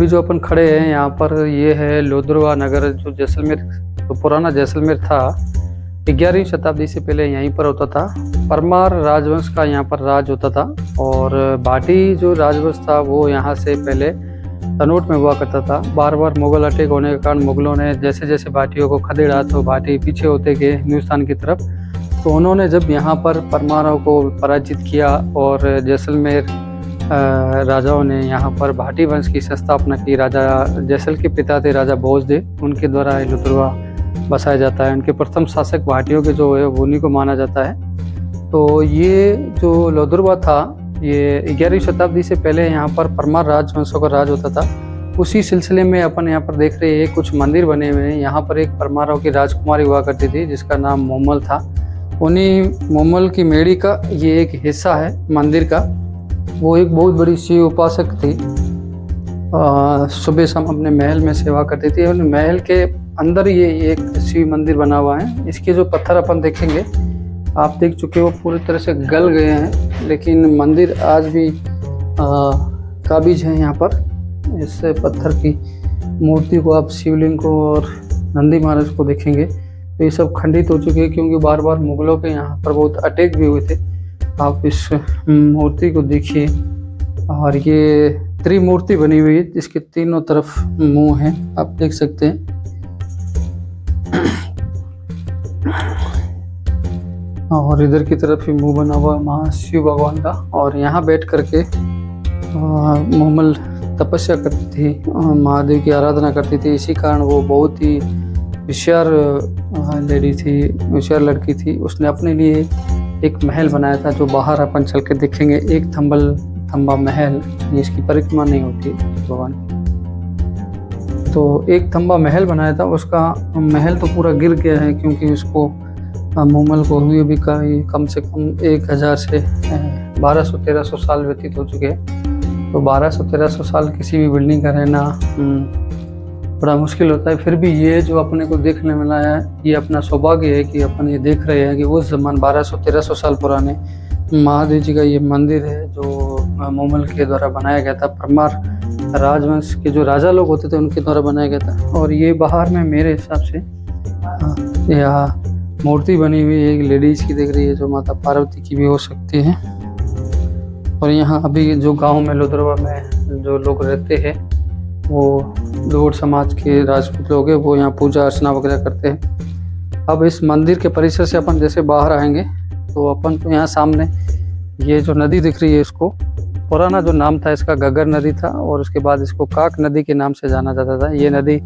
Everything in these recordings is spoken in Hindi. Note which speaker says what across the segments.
Speaker 1: अभी जो अपन खड़े हैं यहाँ पर, ये है लोधरवा नगर, जो जैसलमेर, जो पुराना जैसलमेर था। 11वीं शताब्दी से पहले यहीं पर होता था। परमार राजवंश का यहाँ पर राज होता था। और भाटी जो राजवंश था वो यहाँ से पहले तनोट में हुआ करता था। बार बार मुगल अटैक होने के कारण मुगलों ने जैसे जैसे भाटियों को खदेड़ा तो भाटी पीछे होते गए हिंदुस्तान की तरफ। तो उन्होंने जब यहाँ पर परमारों को पराजित किया और जैसलमेर राजाओं ने यहाँ पर भाटी वंश की स्थापना की। राजा जैसल के पिता थे राजा भोजदेव, उनके द्वारा लोधरवा बसाया जाता है। उनके प्रथम शासक भाटियों के जो है वो उन्हीं को माना जाता है। तो ये जो लोधरवा था, ये 11वीं शताब्दी से पहले यहाँ पर परमार राजवंशों का राज होता था। उसी सिलसिले में अपन यहाँ पर देख रहे हैं कुछ मंदिर बने हुए हैं। यहाँ पर एक परमारों की राजकुमारी हुआ करती थी जिसका नाम मोमल था। उन्हीं मोमल की मेड़ी का ये एक हिस्सा है मंदिर का। वो एक बहुत बड़ी शिव उपासक थी। सुबह शाम अपने महल में सेवा करती थी। और महल के अंदर ये एक शिव मंदिर बना हुआ है। इसके जो पत्थर अपन देखेंगे, आप देख चुके हो पूरी तरह से गल गए हैं, लेकिन मंदिर आज भी काबिज है। यहाँ पर इस पत्थर की मूर्ति को, आप शिवलिंग को और नंदी महाराज को देखेंगे तो ये सब खंडित हो चुके हैं, क्योंकि बार बार मुगलों के यहाँ पर बहुत अटैक भी हुए थे। आप इस मूर्ति को देखिए। और ये त्रिमूर्ति बनी हुई है जिसके तीनों तरफ मुंह हैं, आप देख सकते हैं। और इधर की तरफ ही मुंह बना हुआ महाशिव भगवान का। और यहाँ बैठ करके मोमल तपस्या करती थी, महादेव की आराधना करती थी। इसी कारण वो बहुत ही होशियार लेडी थी, होशियार लड़की थी। उसने अपने लिए एक महल बनाया था जो बाहर अपन चल के देखेंगे। एक थंबा महल, जिसकी परिक्रमा नहीं होती भगवान। तो एक थंबा महल बनाया था। उसका महल तो पूरा गिर गया है, क्योंकि उसको मोमल को हुए भी कम से कम 1000 से 1200-1300 साल व्यतीत हो चुके हैं। तो 1200-1300 साल किसी भी बिल्डिंग का रहना बड़ा मुश्किल होता है। फिर भी ये जो अपने को देखने मिला है, ये अपना सौभाग्य है कि अपन ये देख रहे हैं कि उस जमान 1200-1300 साल पुराने महादेव जी का ये मंदिर है जो मोमल के द्वारा बनाया गया था। परमार राजवंश के जो राजा लोग होते थे उनके द्वारा बनाया गया था। और ये बाहर में मेरे हिसाब से यहाँ मूर्ति बनी हुई एक लेडीज की दिख रही है, जो माता पार्वती की भी हो सकती है। और यहाँ अभी जो गांव में लोधरवा में जो लोग रहते हैं वो लोड समाज के राजपूत लोग हैं, वो यहाँ पूजा अर्चना वगैरह करते हैं। अब इस मंदिर के परिसर से अपन जैसे बाहर आएंगे तो अपन को यहाँ सामने ये जो नदी दिख रही है, इसको पुराना जो नाम था इसका गगर नदी था, और उसके बाद इसको काक नदी के नाम से जाना जाता था। ये नदी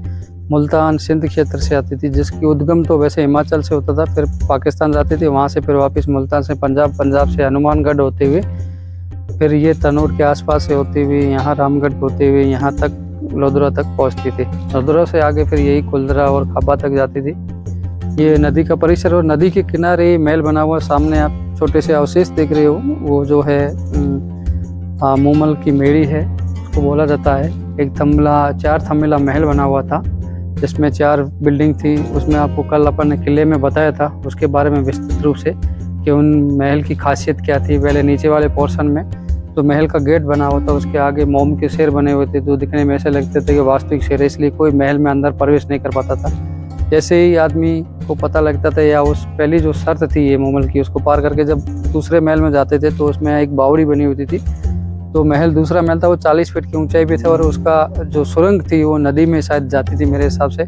Speaker 1: मुल्तान सिंध क्षेत्र से आती थी, जिसकी उद्गम तो वैसे हिमाचल से होता था, फिर पाकिस्तान जाती थी, वहाँ से फिर वापस मुल्तान से पंजाब, पंजाब से हनुमानगढ़ होते हुए फिर ये तनोट के आसपास से होते हुए यहाँ रामगढ़ होते हुए यहाँ तक लोधरवा तक पहुँचती थी। लोधरवा से आगे फिर यही कुलदरा और खाबा तक जाती थी। ये नदी का परिसर, और नदी के किनारे महल बना हुआ। सामने आप छोटे से अवशेष देख रहे हो, वो जो है मोमल की मेड़ी है, उसको बोला जाता है। एक 4 थंबेला महल बना हुआ था जिसमें 4 बिल्डिंग थी। उसमें आपको कल अपन ने किले में बताया था उसके बारे में विस्तृत रूप से कि उन महल की खासियत क्या थी। पहले नीचे वाले पोर्शन में तो महल का गेट बना हुआ था, उसके आगे मोम के शेर बने हुए थे जो दिखने में ऐसे लगते थे कि वास्तविक शेर, इसलिए कोई महल में अंदर प्रवेश नहीं कर पाता था। जैसे ही आदमी को पता लगता था, या उस पहली जो शर्त थी ये मोमल की, उसको पार करके जब दूसरे महल में जाते थे तो उसमें एक बावड़ी बनी होती थी। तो महल, दूसरा महल था वो 40 फीट की ऊंचाई पे था, और उसका जो सुरंग थी वो नदी में शायद जाती थी मेरे हिसाब से।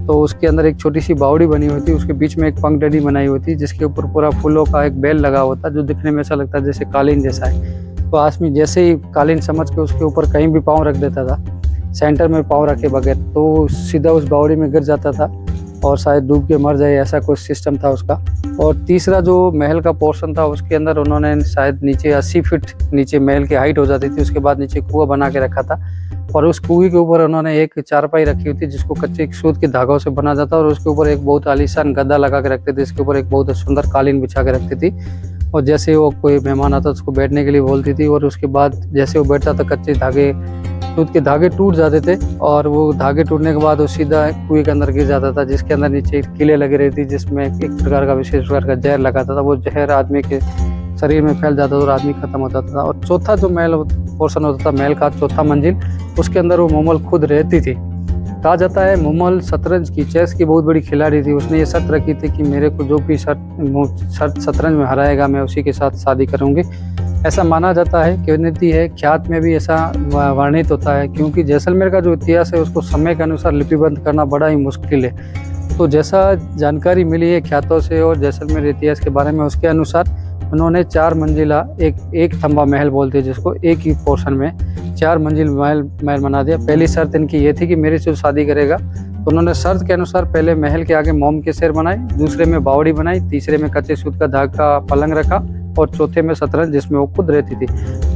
Speaker 1: तो उसके अंदर एक छोटी सी बावड़ी बनी हुई थी, उसके बीच में एक पंखुड़ी बनाई हुई थी जिसके ऊपर पूरा फूलों का एक बेल लगा हुआ था, जो दिखने में ऐसा लगता है जैसे कालीन जैसा है। तो आदमी जैसे ही कालीन समझ के उसके ऊपर कहीं भी पाँव रख देता था, सेंटर में पाँव रखे बगैर, तो सीधा उस बावड़ी में गिर जाता था और शायद डूब के मर जाए, ऐसा कुछ सिस्टम था उसका। और तीसरा जो महल का पोर्शन था उसके अंदर उन्होंने शायद नीचे 80 फीट नीचे महल की हाइट हो जाती थी, उसके बाद नीचे कुआं बना के रखा था। और उस कुएं के ऊपर उन्होंने एक चारपाई रखी हुई थी जिसको कच्चे सूत के धागों से बना जाता, और उसके ऊपर एक बहुत आलीशान गद्दा लगा के रखते थे, इसके ऊपर एक बहुत सुंदर कालीन बिछा के रखती थी। और जैसे वो कोई मेहमान आता उसको बैठने के लिए बोलती थी, और उसके बाद जैसे वो बैठता था कच्चे धागे, सूत के धागे टूट जाते थे, और वो धागे टूटने के बाद वो सीधा कुएं के अंदर गिर जाता था, जिसके अंदर नीचे कीले लगी रहती, जिसमें एक प्रकार का विशेष प्रकार का जहर लगाता था। वो जहर आदमी के शरीर में फैल जाता था और आदमी खत्म हो जाता था। और चौथा जो महल पोर्शन होता था, महल का चौथा मंजिल, उसके अंदर वो मोमल खुद रहती थी। कहा जाता है मोमल शतरंज की, चेस की बहुत बड़ी खिलाड़ी थी। उसने ये शर्त रखी थी कि मेरे को जो भी शतरंज में हराएगा मैं उसी के साथ शादी करूंगी। ऐसा माना जाता है, किंवदंती है, ख्यात में भी ऐसा वर्णित होता है, क्योंकि जैसलमेर का जो इतिहास है उसको समय के अनुसार लिपिबद्ध करना बड़ा ही मुश्किल है। तो जैसा जानकारी मिली है ख्यातों से और जैसलमेर इतिहास के बारे में, उसके अनुसार उन्होंने 4 मंजिला एक थंबा महल बोलते हैं जिसको, एक ही पोर्शन में 4 मंजिल महल बना दिया। पहली शर्त इनकी ये थी कि मेरे से शादी करेगा, तो उन्होंने शर्त के अनुसार पहले महल के आगे मोम के शेर बनाए, दूसरे में बावड़ी बनाई, तीसरे में कच्चे सूत का धाग का पलंग रखा और चौथे में शतरंज जिसमें वो खुद रहती थी।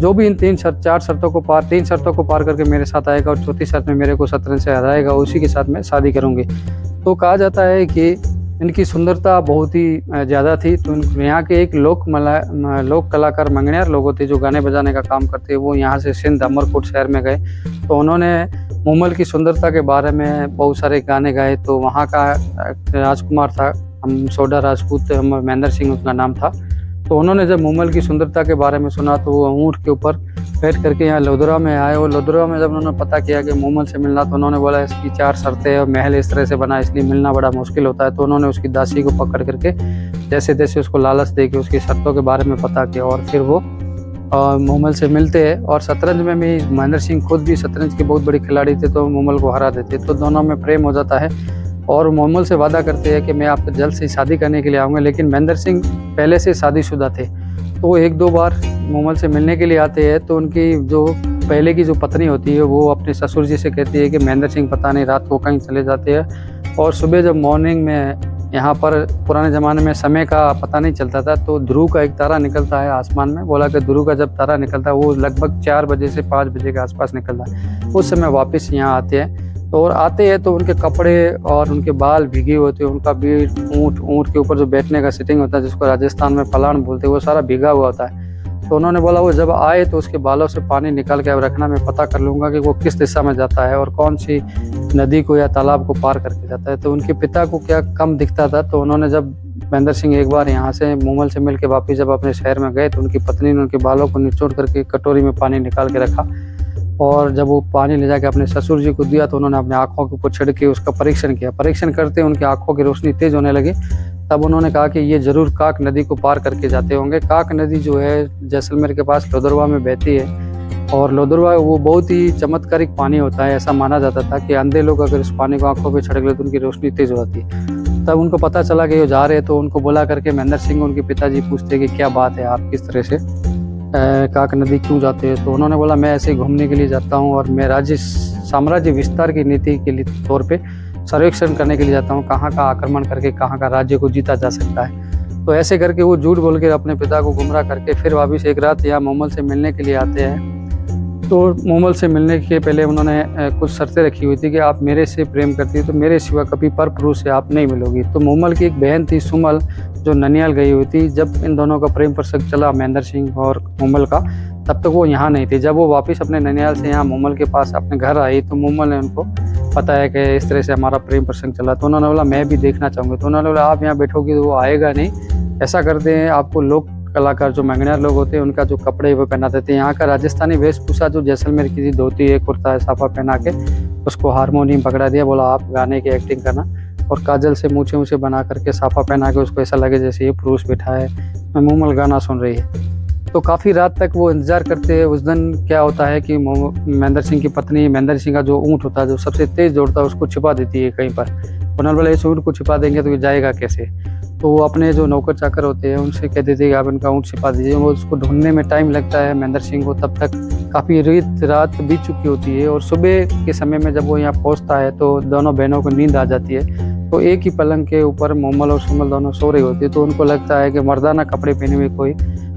Speaker 1: जो भी इन 3 शर्तों को पार करके मेरे साथ आएगा और चौथी शर्त में मेरे को शतरंज से हराएगा, उसी के साथ मैं शादी करूंगी। तो कहा जाता है कि इनकी सुंदरता बहुत ही ज़्यादा थी। तो यहाँ के एक लोक कलाकार मंगनियार लोग होते जो गाने बजाने का काम करते, वो यहाँ से सिंध अमरकोट शहर में गए। तो उन्होंने मोमल की सुंदरता के बारे में बहुत सारे गाने गाए। तो वहाँ का राजकुमार था सोडा राजपूत, महेंद्र सिंह उसका नाम था। तो उन्होंने जब मोमल की सुंदरता के बारे में सुना तो वो ऊँट के ऊपर बैठ करके यहाँ लोधरा में आए। और लोधरा में जब उन्होंने पता किया कि मोमल से मिलना, तो उन्होंने बोला इसकी 4 शर्तें और महल इस तरह से बना, इसलिए मिलना बड़ा मुश्किल होता है। तो उन्होंने उसकी दासी को पकड़ करके जैसे तैसे उसको लालच दे के उसकी शर्तों के बारे में पता किया और फिर वो मोमल से मिलते हैं। और शतरंज में भी महेंद्र सिंह खुद भी शतरंज के बहुत बड़े खिलाड़ी थे, तो मोमल को हरा देते। तो दोनों में प्रेम हो जाता है और मोमल से वादा करते हैं कि मैं आपसे जल्द से शादी करने के लिए आऊँगा। लेकिन महेंद्र सिंह पहले से शादीशुदा थे, तो वो 1-2 बार मोमल से मिलने के लिए आते हैं। तो उनकी जो पहले की जो पत्नी होती है वो अपने ससुर जी से कहती है कि महेंद्र सिंह पता नहीं रात को कहीं चले जाते हैं। और सुबह जब मॉर्निंग में यहाँ पर पुराने ज़माने में समय का पता नहीं चलता था, तो ध्रुव का एक तारा निकलता है आसमान में। बोला कि ध्रुव का जब तारा निकलता है वो लगभग 4 बजे से 5 बजे के आसपास निकलता है। उस समय वापस यहाँ आते हैं। और आते हैं तो उनके कपड़े और उनके बाल भीगे होते हैं, उनका भी ऊँट के ऊपर जो बैठने का सिटिंग होता है जिसको राजस्थान में पलाण बोलते हैं, वो सारा भीगा हुआ होता है। तो उन्होंने बोला वो जब आए तो उसके बालों से पानी निकाल के अब रखना, मैं पता कर लूँगा कि वो किस दिशा में जाता है और कौन सी नदी को या तालाब को पार करके जाता है। तो उनके पिता को क्या कम दिखता था। तो उन्होंने जब महेंद्र सिंह एक बार यहाँ से मोमल से मिल के वापिस जब अपने शहर में गए, तो उनकी पत्नी ने उनके बालों को निचोड़ करके कटोरी में पानी निकाल के रखा। और जब वो पानी ले जाके अपने ससुर जी को दिया, तो उन्होंने अपने आँखों के ऊपर छिड़के उसका परीक्षण किया। परीक्षण करते उनकी आँखों की रोशनी तेज होने लगी। तब उन्होंने कहा कि ये जरूर काक नदी को पार करके जाते होंगे। काक नदी जो है जैसलमेर के पास लोधरवा में बहती है और लोधरवा वो बहुत ही चमत्कारिक पानी होता है। ऐसा माना जाता था कि अंधे लोग अगर इस पानी को आंखों पे छिड़क ले तो उनकी रोशनी तेज हो जाती है। तब उनको पता चला कि वो जा रहे हैं, तो उनको बुला करके महेंद्र सिंह उनके पिताजी पूछते कि क्या बात है, आप किस तरह से काक नदी क्यों जाते हैं। तो उन्होंने बोला मैं ऐसे ही घूमने के लिए जाता हूँ और मैं साम्राज्य विस्तार की नीति के लिए तौर पे सर्वेक्षण करने के लिए जाता हूँ, कहाँ का आक्रमण करके कहाँ का राज्य को जीता जा सकता है। तो ऐसे करके वो झूठ बोल के अपने पिता को गुमराह करके फिर वापस एक रात यहाँ मोमल से मिलने के लिए आते हैं। तो मोमल से मिलने के पहले उन्होंने कुछ शर्तें रखी हुई थी कि आप मेरे से प्रेम करती है तो मेरे सिवा कभी पर पुरुष से आप नहीं मिलोगी। तो मोमल की एक बहन थी सुमल जो ननियाल गई हुई थी। जब इन दोनों का प्रेम प्रसंग चला महेंद्र सिंह और मोमल का, तब तक वो यहाँ नहीं थे। जब वो वापस अपने ननियाल से यहाँ मोमल के पास अपने घर आई, तो मोमल ने उनको पता है कि इस तरह से हमारा प्रेम प्रसंग चला। तो उन्होंने बोला मैं भी देखना चाहूँगी। तो उन्होंने बोला आप यहाँ बैठोगी तो वो आएगा नहीं, ऐसा करते हैं आपको लोग कलाकार जो मंगनियार लोग होते हैं उनका जो कपड़े वो पहना देते हैं। यहाँ का राजस्थानी वेशभूषा जो जैसलमेर की धोती है, कुर्ता है, साफा पहना के उसको हारमोनियम पकड़ा दिया। बोला आप गाने की एक्टिंग करना और काजल से मूछे ऊँचे बना करके साफा पहना के उसको ऐसा लगे जैसे ये पुरुष बैठा है, मैं मोमल गाना सुन रही है। तो काफ़ी रात तक वो इंतज़ार करते हैं। उस दिन क्या होता है कि महेंद्र सिंह की पत्नी महेंद्र सिंह का जो ऊँट होता है जो सबसे तेज़ दौड़ता है उसको छिपा देती है कहीं पर। उन्होंने बोला इस ऊँट को छिपा देंगे तो ये जाएगा कैसे। तो वो अपने जो नौकर चाकर होते हैं उनसे कह देते हैं कि आप इनका ऊँट छिपा दीजिए। वो उसको ढूंढने में टाइम लगता है महेंद्र सिंह को। तब तक काफ़ी रात बीत चुकी होती है और सुबह के समय में जब वो यहाँ पहुँचता है तो दोनों बहनों को नींद आ जाती है। तो एक ही पलंग के ऊपर मोमल और सुमल दोनों सो रही होती है। तो उनको लगता है कि मर्दाना कपड़े पहने हुए कोई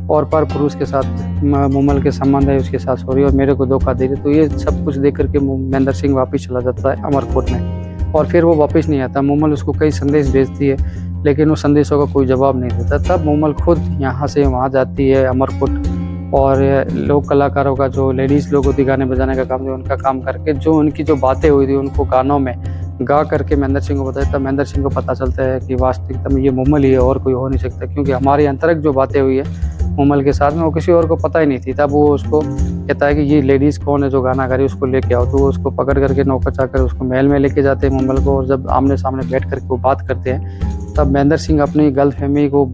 Speaker 1: और पर पुरुष के साथ मोमल के संबंध है, उसके साथ सो रही है और मेरे को धोखा दे रही। तो ये सब कुछ देख करके महेंद्र सिंह वापस चला जाता है अमरकोट में और फिर वो वापस नहीं आता। मोमल उसको कई संदेश भेजती है लेकिन उस संदेशों का कोई जवाब नहीं देता। तब मोमल खुद यहाँ से वहाँ जाती है अमरकोट और लोक कलाकारों का जो लेडीज़ लोग होती गाने बजाने का काम, जो उनका काम करके जो उनकी जो बातें हुई थी उनको गानों में गा करके महेंद्र सिंह को बताया। तब महेंद्र सिंह को पता चलता है कि वास्तविकता में ये मोमल ही है और कोई हो नहीं सकता, क्योंकि हमारी अंतरंग जो बातें हुई है मूमल के साथ में, वो किसी और को पता ही नहीं थी। तब वो उसको कहता है कि ये लेडीज़ कौन है जो गाना गा रही है, उसको लेके आओ। तो वो उसको पकड़ करके नौकर चाकर उसको महल में लेके जाते हैं मूमल को, और जब आमने सामने बैठ करके वो बात करते हैं, तब महेंद्र सिंह अपनी गलतफहमी को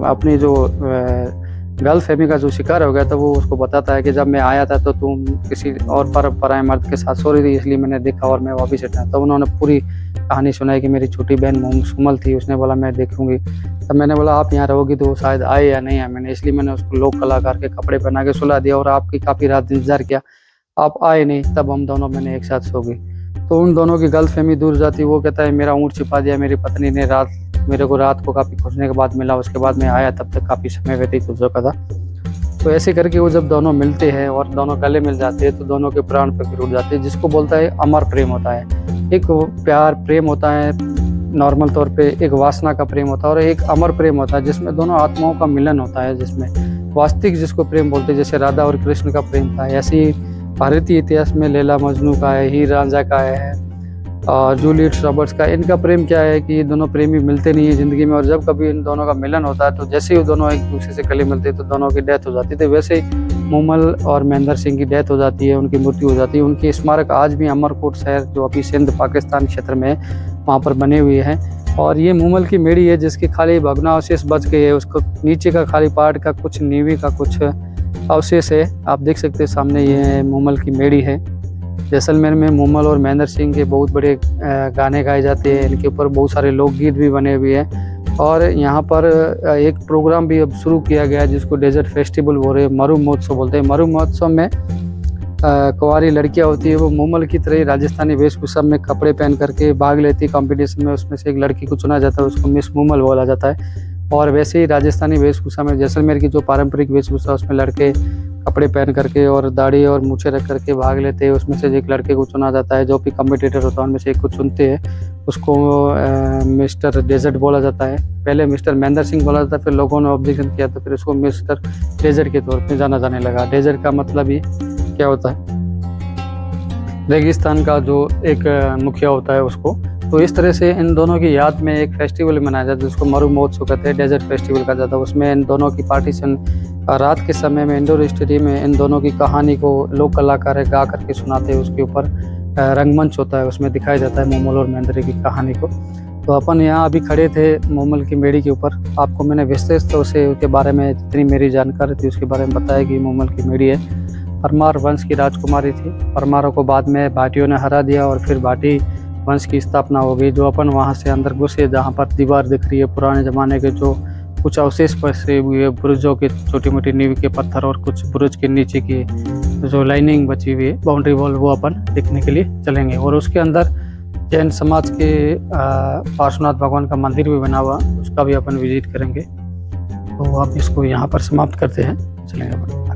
Speaker 1: अपनी जो गलतफहमी का जो शिकार हो गया था, वो उसको बताता है कि जब मैं आया था तो तुम किसी और पराए मर्द के साथ सो रही थी, इसलिए मैंने देखा और मैं वापस हटा। तब उन्होंने पूरी कहानी सुनाई कि मेरी छोटी बहन सुमल थी, उसने बोला मैं देखूंगी। तब मैंने बोला आप यहाँ रहोगी तो वो शायद आए या नहीं आए, मैंने इसलिए मैंने उसको लोक कलाकार के कपड़े पहना के सुला दिया और आपकी काफ़ी रात इंतजार किया, आप आए नहीं। तब हम दोनों मैंने एक साथ सो गई। तो उन दोनों की गलतफहमी दूर जाती। वो कहता है मेरा ऊँट छिपा दिया मेरी पत्नी ने, मेरे को रात को काफ़ी खोजने के बाद मिला, उसके बाद मैं आया, तब तक काफ़ी समय व्यतीत हो चुका था। तो ऐसे करके वो जब दोनों मिलते हैं और दोनों गले मिल जाते हैं, तो दोनों के प्राण पखेरु उठ जाते हैं, जिसको बोलता है अमर प्रेम होता है। एक प्यार प्रेम होता है नॉर्मल तौर पे, एक वासना का प्रेम होता है, और एक अमर प्रेम होता है जिसमें दोनों आत्माओं का मिलन होता है, जिसमें वास्तविक जिसको प्रेम बोलते हैं, जैसे राधा और कृष्ण का प्रेम था, ऐसे ही भारतीय इतिहास में लैला मजनू का है, हीर रांझा का है, और जूलियट रॉबर्ट्स का। इनका प्रेम क्या है कि ये दोनों प्रेमी मिलते नहीं है ज़िंदगी में, और जब कभी इन दोनों का मिलन होता है तो जैसे ही दोनों एक दूसरे से गले मिलते हैं तो दोनों की डेथ हो जाती थी। वैसे ही मूमल और महेंद्र सिंह की डेथ हो जाती है, उनकी मृत्यु हो जाती है। उनकी स्मारक आज भी अमरकोट शहर, जो अभी सिंध पाकिस्तान क्षेत्र में है, वहाँ पर बने हुए हैं। और ये मूमल की मेड़ी है जिसकी खाली भग्नावशेष बच गई है, उसको नीचे का खाली पार्ट का कुछ नींवी का कुछ अवशेष है। आप देख सकते हैं सामने ये मूमल की मेड़ी है। जैसलमेर में मूमल और महेंद्र सिंह के बहुत बड़े गाने गाए जाते हैं, इनके ऊपर बहुत सारे लोकगीत भी बने हुए हैं। और यहाँ पर एक प्रोग्राम भी अब शुरू किया गया है जिसको डेजर्ट फेस्टिवल बोल रहे हैं, मरु महोत्सव बोलते हैं। मरु महोत्सव में कुंवारी लड़कियाँ होती है, वो मूमल की तरह ही राजस्थानी वेशभूषा में कपड़े पहन करके भाग लेती है कंपटीशन में। उसमें से एक लड़की को चुना जाता है, उसको मिस मूमल बोला जाता है। और वैसे ही राजस्थानी वेशभूषा में जैसलमेर की जो पारंपरिक वेशभूषा, उसमें लड़के कपड़े पहन करके और दाढ़ी और मूछें रख करके भाग लेते हैं। उसमें से एक लड़के को चुना जाता है, जो भी कम्पिटिटर होता है उनमें से एक को चुनते हैं, उसको मिस्टर डेजर्ट बोला जाता है। पहले मिस्टर महेंद्र सिंह बोला जाता है, फिर लोगों ने ऑब्जेक्शन किया तो फिर उसको मिस्टर डेजर्ट के तौर पर जाना जाने लगा। डेजर्ट का मतलब ही क्या होता है, रेगिस्तान का जो एक मुखिया होता है उसको। तो इस तरह से इन दोनों की याद में एक फेस्टिवल मनाया जाता है जिसको मरु महोत्सव कहते हैं, डेजर्ट फेस्टिवल कहा जाता है। उसमें इन दोनों की पार्टीशन रात के समय में इंडोर स्टेडियम में इन दोनों की कहानी को लोक कलाकार गा करके सुनाते हैं। उसके ऊपर रंगमंच होता है, उसमें दिखाया जाता है मूमल और महेंद्र की कहानी को। तो अपन यहाँ अभी खड़े थे मूमल की मेड़ी के ऊपर। आपको मैंने विशेष तौर से उसके बारे में जितनी मेरी जानकारी थी उसके बारे में बताया कि मूमल की मेड़ी है, परमार वंश की राजकुमारी थी। परमारों को बाद में भाटियों ने हरा दिया और फिर भाटी वंश की स्थापना हो गई। जो अपन वहाँ से अंदर घुसे, जहाँ पर दीवार दिख रही है पुराने ज़माने के जो कुछ अवशेष बचे हुए बुरुजों के, छोटी मोटी नींव के पत्थर और कुछ बुरुज के नीचे की जो लाइनिंग बची हुई है, बाउंड्री वॉल, वो अपन देखने के लिए चलेंगे। और उसके अंदर जैन समाज के पार्श्वनाथ भगवान का मंदिर भी बना हुआ, उसका भी अपन विजिट करेंगे। तो आप इसको यहाँ पर समाप्त करते हैं, चलेंगे अपन।